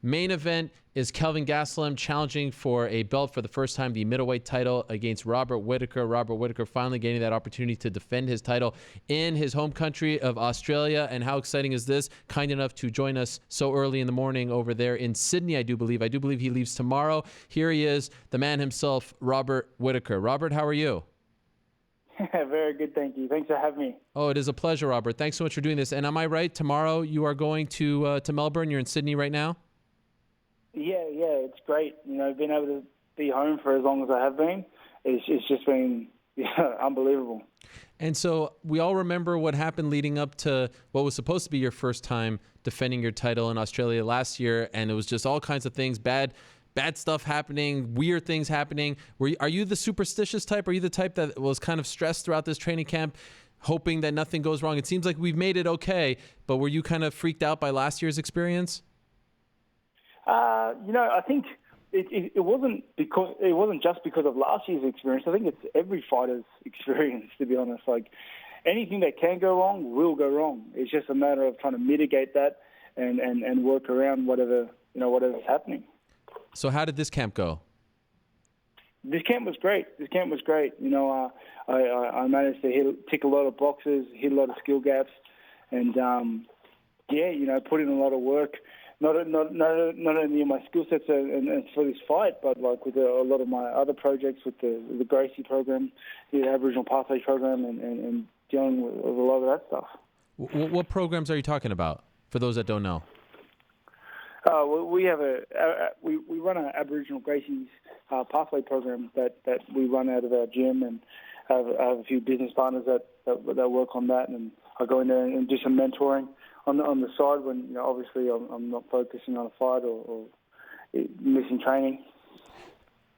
Main event is Kelvin Gastelum challenging for a belt for the first time, the middleweight title against Robert Whittaker. Robert Whittaker finally getting that opportunity to defend his title in his home country of Australia. And how exciting is this? Kind enough to join us so early in the morning over there in Sydney, I do believe. I do believe he leaves tomorrow. Here he is, the man himself, Robert Whittaker. Robert, how are you? Very good, thank you. Thanks for having me. Oh, it is a pleasure, Robert. Thanks so much for doing this. And am I right? Tomorrow you are going to Melbourne. You're in Sydney right now? Yeah, it's great. Being able to be home for as long as I have been, it's just been unbelievable. And so we all remember what happened leading up to what was supposed to be your first time defending your title in Australia last year, and it was just all kinds of things, bad stuff happening, weird things happening. Are you the superstitious type? Are you the type that was kind of stressed throughout this training camp, hoping that nothing goes wrong? It seems like we've made it okay, but were you kind of freaked out by last year's experience? I think it wasn't just because of last year's experience. I think it's every fighter's experience, to be honest. Like, anything that can go wrong will go wrong. It's just a matter of trying to mitigate that and work around whatever's happening. So how did this camp go? This camp was great. I managed to tick a lot of boxes, hit a lot of skill gaps, and put in a lot of work. Not only in my skill sets and for this fight, but like with a lot of my other projects, with the Gracie program, the Aboriginal Pathway program, and dealing with a lot of that stuff. What programs are you talking about, for those that don't know? We have we run an Aboriginal Gracie's Pathway program that we run out of our gym, and have a few business partners that work on that, and I go in there and do some mentoring on the side when obviously I'm not focusing on a fight or missing training.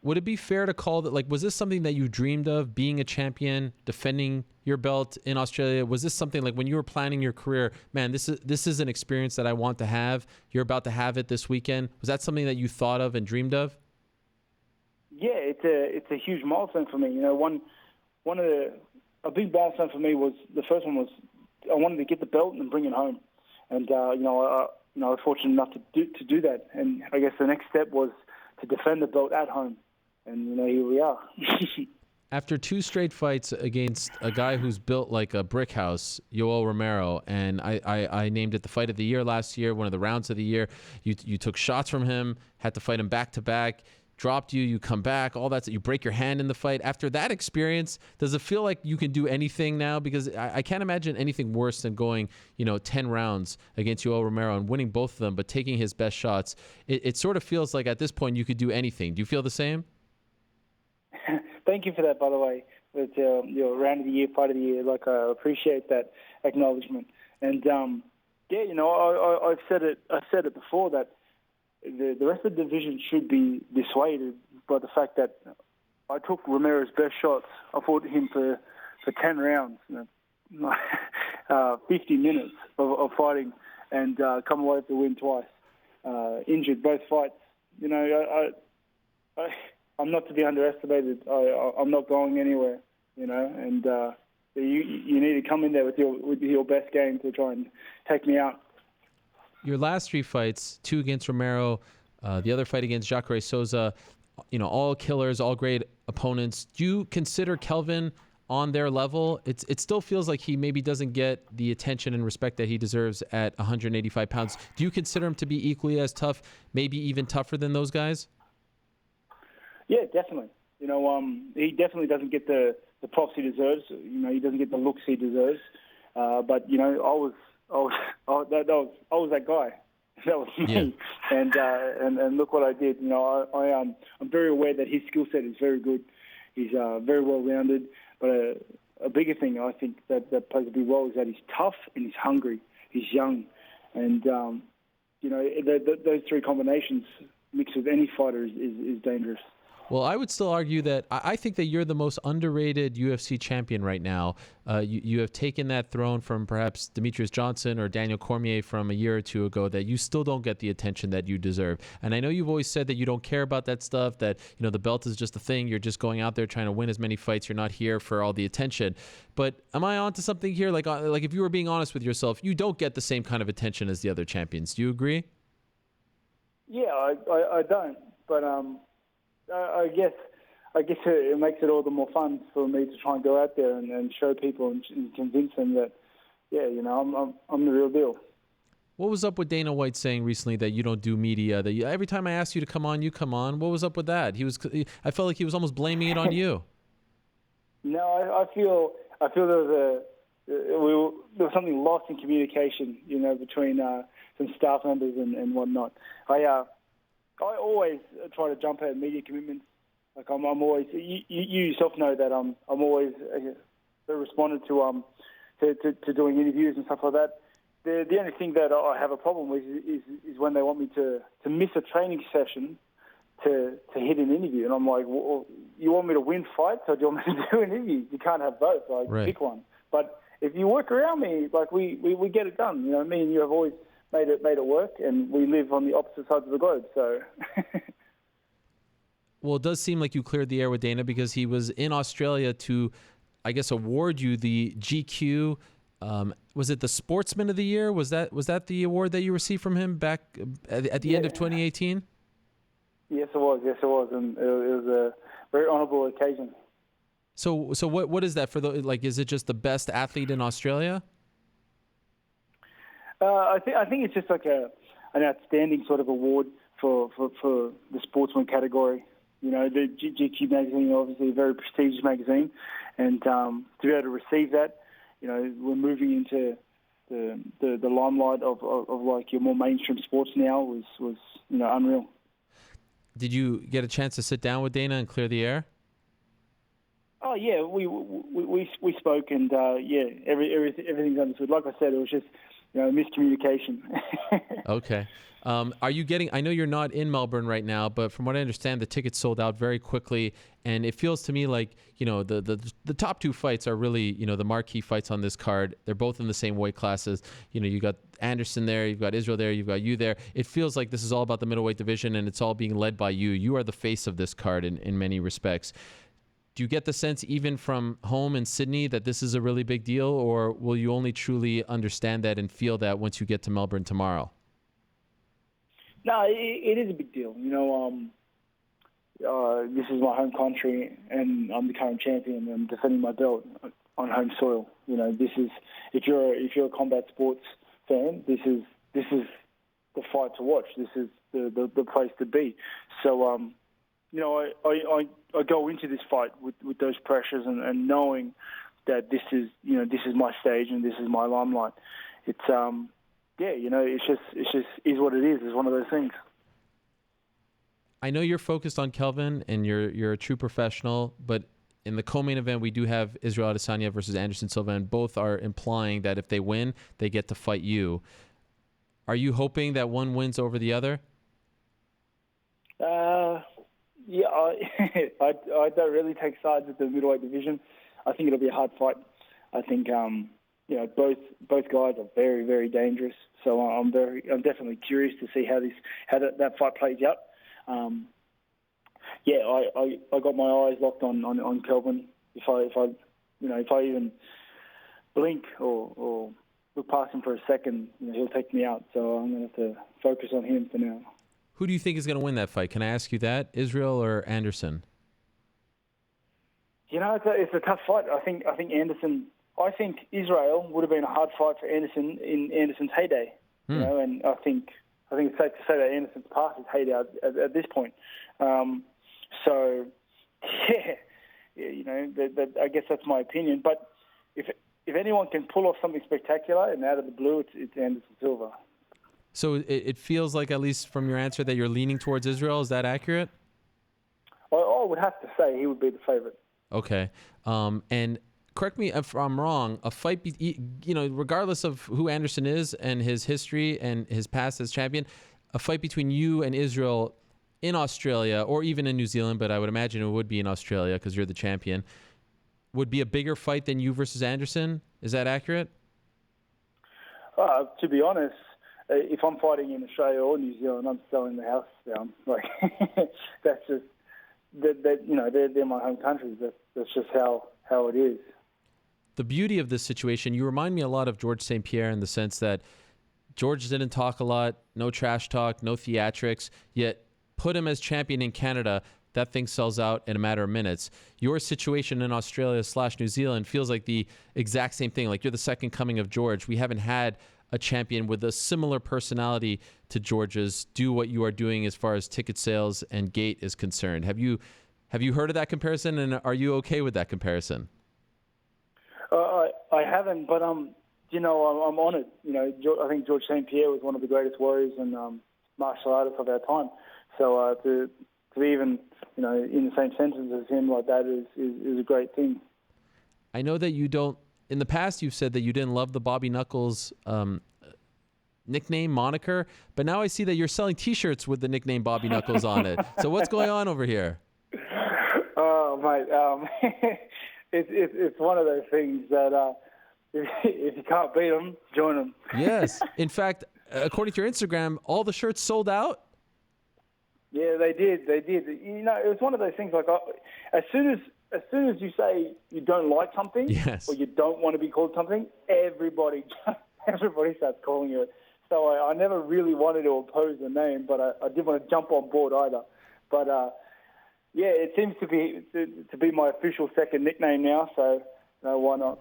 Would it be fair to call that, like, was this something that you dreamed of, being a champion, defending your belt in Australia? Was this something like when you were planning your career, man, this is an experience that I want to have, you're about to have it this weekend? Was that something that you thought of and dreamed of? Yeah, it's a huge milestone for me. A big milestone for me was, the first one was, I wanted to get the belt and bring it home. And, I was fortunate enough to do that. And I guess the next step was to defend the belt at home. And, here we are. After 2 straight fights against a guy who's built like a brick house, Yoel Romero, and I named it the fight of the year last year, one of the rounds of the year. You took shots from him, had to fight him back-to-back, dropped you come back, all that. You break your hand in the fight. After that experience, does it feel like you can do anything now? Because I can't imagine anything worse than going 10 rounds against Yoel Romero and winning both of them, but taking his best shots. It sort of feels like at this point you could do anything. Do you feel the same? Thank you for that, by the way. With round of the year, fight of the year, I appreciate that acknowledgement. And I've said it before that the rest of the division should be dissuaded by the fact that I took Romero's best shots. I fought him for 10 rounds, 50 minutes of fighting, and come away with the win twice. Injured both fights. I'm not to be underestimated. I'm not going anywhere, and you need to come in there with your best game to try and take me out. Your last 3 fights, 2 against Romero, the other fight against Jacare Souza, all killers, all great opponents. Do you consider Kelvin on their level? It still feels like he maybe doesn't get the attention and respect that he deserves at 185 pounds. Do you consider him to be equally as tough, maybe even tougher than those guys? Yeah, definitely. He definitely doesn't get the props he deserves. He doesn't get the looks he deserves. But I was that guy. That was me. Yeah. And look what I did. I'm very aware that his skill set is very good. He's very well rounded. But a bigger thing I think that plays a big role is that he's tough and he's hungry. He's young, and those 3 combinations mixed with any fighter is dangerous. Well, I would still argue that I think that you're the most underrated UFC champion right now. You have taken that throne from perhaps Demetrius Johnson or Daniel Cormier from a year or 2 ago, that you still don't get the attention that you deserve. And I know you've always said that you don't care about that stuff, that the belt is just a thing. You're just going out there trying to win as many fights. You're not here for all the attention. But am I onto something here? Like if you were being honest with yourself, you don't get the same kind of attention as the other champions. Do you agree? Yeah, I don't, but I guess it makes it all the more fun for me to try and go out there and show people and convince them that, yeah, I'm the real deal. What was up with Dana White saying recently that you don't do media? That every time I ask you to come on, you come on. What was up with that? I felt like he was almost blaming it on you. No, I feel there was something lost in communication, between some staff members and whatnot. I always try to jump out of media commitments. Like I'm always. You yourself know that I'm always responded to doing interviews and stuff like that. The only thing that I have a problem with is when they want me to miss a training session to hit an interview, and I'm like, well, you want me to win fights or do you want me to do an interview? You can't have both. Like, right. Pick one. But if you work around me, like we get it done. Me and you have always made it work, and we live on the opposite sides of the globe. So. Well, it does seem like you cleared the air with Dana because he was in Australia to, I guess, award you the GQ. Was it the Sportsman of the Year? Was that the award that you received from him back at the end of 2018? Yes, it was. And it was a very honourable occasion. So what is that for? Is it just the best athlete in Australia? I think it's just like an outstanding sort of award for the sportsman category. The GQ magazine, obviously a very prestigious magazine, and to be able to receive that, we're moving into the limelight of like your more mainstream sports now was unreal. Did you get a chance to sit down with Dana and clear the air? Oh yeah, we spoke, and everything's understood. Like I said, it was just miscommunication. Okay. Are you getting? I know you're not in Melbourne right now, but from what I understand, the tickets sold out very quickly, and it feels to me like the top two fights are really the marquee fights on this card. They're both in the same weight classes. You got Anderson there, you've got Israel there, you've got you there. It feels like this is all about the middleweight division, and it's all being led by you. You are the face of this card in many respects. Do you get the sense, even from home in Sydney, that this is a really big deal, or will you only truly understand that and feel that once you get to Melbourne tomorrow? No, it is a big deal. This is my home country, and I'm the current champion. I'm defending my belt on home soil. This is if you're a combat sports fan, this is the fight to watch. This is the place to be. So. I go into this fight with those pressures and knowing that this is my stage and this is my limelight. It's it's just is what it is. It's one of those things. I know you're focused on Kelvin and you're a true professional, but in the co-main event we do have Israel Adesanya versus Anderson Silva, and both are implying that if they win, they get to fight you. Are you hoping that one wins over the other? Yeah, I don't really take sides with the middleweight division. I think it'll be a hard fight. I think both guys are very, very dangerous. So I'm definitely curious to see how that fight plays out. I got my eyes locked on Kelvin. If I even blink or look past him for a second, he'll take me out. So I'm going to have to focus on him for now. Who do you think is going to win that fight? Can I ask you that? Israel or Anderson? It's a tough fight. I think Anderson. I think Israel would have been a hard fight for Anderson in Anderson's heyday. And I think it's safe to say that Anderson's past his heyday at this point. I guess that's my opinion. But if anyone can pull off something spectacular and out of the blue, it's Anderson Silva. So it feels like, at least from your answer, that you're leaning towards Israel. Is that accurate? I would have to say he would be the favorite. Okay. And correct me if I'm wrong, a fight, regardless of who Anderson is and his history and his past as champion, a fight between you and Israel in Australia or even in New Zealand, but I would imagine it would be in Australia because you're the champion, would be a bigger fight than you versus Anderson. Is that accurate? To be honest, if I'm fighting in Australia or New Zealand, I'm selling the house down. Like that's just they're my home countries. That's just how it is. The beauty of this situation, you remind me a lot of George St. Pierre in the sense that George didn't talk a lot, no trash talk, no theatrics, yet put him as champion in Canada. That thing sells out in a matter of minutes. Your situation in Australia/New Zealand feels like the exact same thing. Like you're the second coming of George. We haven't had a champion with a similar personality to George's do what you are doing as far as ticket sales and gate is concerned. Have you heard of that comparison, and are you okay with that comparison? I haven't, but you know, I'm honoured. You know, I think George St. Pierre was one of the greatest warriors and martial artists of our time. So to be even, you know, in the same sentence as him like that is a great thing. I know that you don't. In the past, you've said that you didn't love the Bobby Knuckles nickname, moniker, but now I see that you're selling T-shirts with the nickname Bobby Knuckles on it. So what's going on over here? Oh, mate, it's one of those things that if you can't beat them, join them. Yes. In fact, according to your Instagram, all the shirts sold out. Yeah, they did. You know, it was one of those things. Like, as soon as you say you don't like something, yes, or you don't want to be called something, everybody starts calling you it. So I never really wanted to oppose the name, but I didn't want to jump on board either. But yeah, it seems to be my official second nickname now. So why not?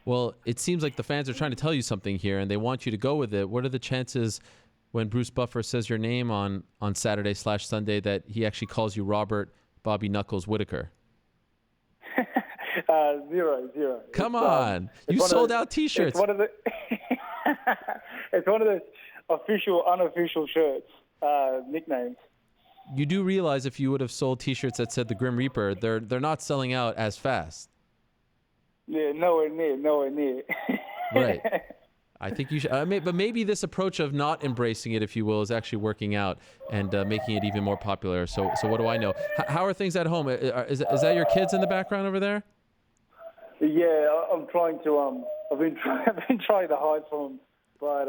Well, it seems like the fans are trying to tell you something here, and they want you to go with it. What are the chances when Bruce Buffer says your name on Saturday/Sunday that he actually calls you Robert Bobby Knuckles Whittaker? Zero. Come on. You sold out T-shirts. It's one of the it's one of those official, unofficial shirts, nicknames. You do realize if you would have sold T-shirts that said the Grim Reaper, they're not selling out as fast. Yeah, nowhere near. Right. I think you should. But maybe this approach of not embracing it, if you will, is actually working out and making it even more popular. So what do I know? How are things at home? Is that your kids in the background over there? Yeah, I'm trying to. I've been trying to hide from them, but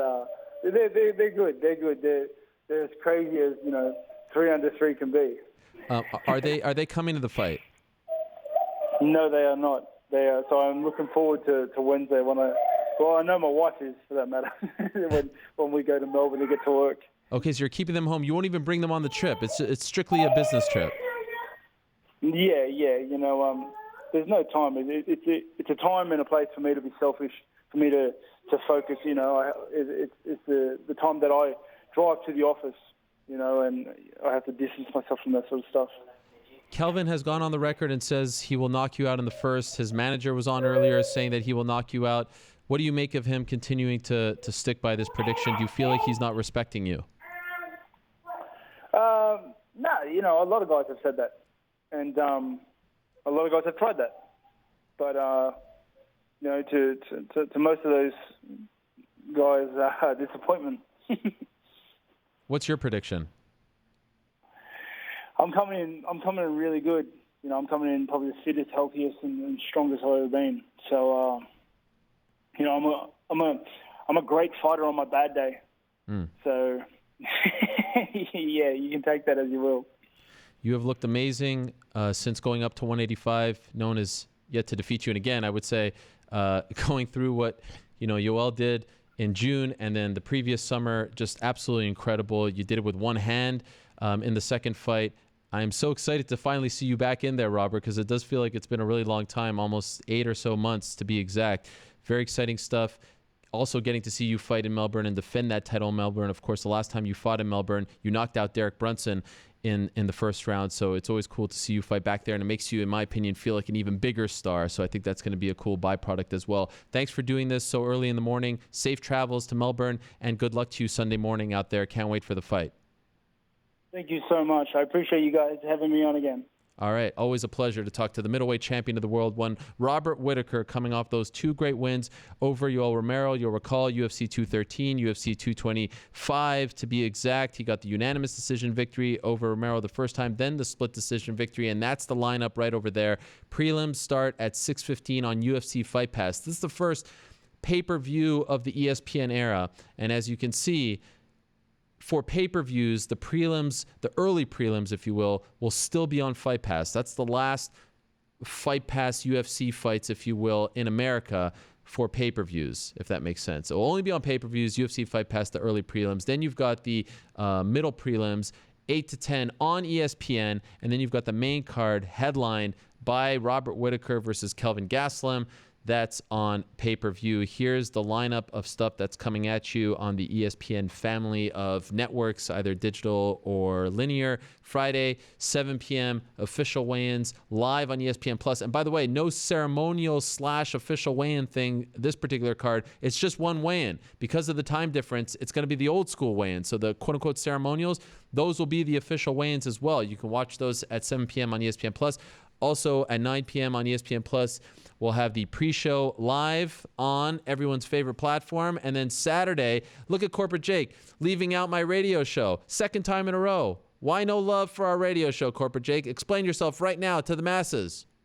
they're good. They're as crazy as 3 under 3 can be. Are they coming to the fight? No, they are not. They are. So I'm looking forward to Wednesday when I know my wife is, for that matter, when we go to Melbourne to get to work. Okay, so you're keeping them home. You won't even bring them on the trip. It's strictly a business trip. Yeah. There's no time. It's a time and a place for me to be selfish, for me to focus. It's the time that I drive to the office, and I have to distance myself from that sort of stuff. Kelvin has gone on the record and says he will knock you out in the first. His manager was on earlier saying that he will knock you out. What do you make of him continuing to stick by this prediction? Do you feel like he's not respecting you? No, a lot of guys have said that. And a lot of guys have tried that. But, to most of those guys, disappointment. What's your prediction? I'm coming in really good. I'm coming in probably the fittest, healthiest, and strongest I've ever been. So, I'm a great fighter on my bad day. So, yeah, you can take that as you will. You have looked amazing since going up to 185. No one has yet to defeat you. And again, I would say going through what Yoel did in June and then the previous summer, just absolutely incredible. You did it with one hand in the second fight. I am so excited to finally see you back in there, Robert, because it does feel like it's been a really long time, almost 8 or so months to be exact. Very exciting stuff. Also getting to see you fight in Melbourne and defend that title in Melbourne. Of course, the last time you fought in Melbourne, you knocked out Derek Brunson in the first round. So it's always cool to see you fight back there, and it makes you, in my opinion, feel like an even bigger star. So I think that's going to be a cool byproduct as well. Thanks for doing this so early in the morning. Safe travels to Melbourne, and good luck to you Sunday morning out there. Can't wait for the fight. Thank you so much. I appreciate you guys having me on again. All right. Always a pleasure to talk to the middleweight champion of the world, one Robert Whittaker, coming off those 2 great wins over Yoel Romero. You'll recall UFC 213, UFC 225 to be exact. He got the unanimous decision victory over Romero the first time, then the split decision victory, and that's the lineup right over there. Prelims start at 6:15 on UFC Fight Pass. This is the first pay-per-view of the ESPN era, and as you can see, for pay-per-views, the prelims, the early prelims, if you will still be on Fight Pass. That's the last Fight Pass UFC fights, if you will, in America for pay-per-views, if that makes sense. It will only be on pay-per-views, UFC Fight Pass, the early prelims. Then you've got the middle prelims, 8 to 10 on ESPN. And then you've got the main card headlined by Robert Whittaker versus Kelvin Gastelum. That's on pay-per-view. Here's the lineup of stuff that's coming at you on the ESPN family of networks, either digital or linear. Friday, 7 p.m., official weigh-ins live on ESPN Plus. And by the way, no ceremonial / official weigh-in thing this particular card. It's just one weigh-in. Because of the time difference, it's going to be the old school weigh-in. So the quote-unquote ceremonials, those will be the official weigh-ins as well. You can watch those at 7 p.m. on ESPN Plus. Also, at 9 p.m. on ESPN Plus, we'll have the pre-show live on everyone's favorite platform. And then Saturday, look at Corporate Jake leaving out my radio show. Second time in a row. Why no love for our radio show, Corporate Jake? Explain yourself right now to the masses.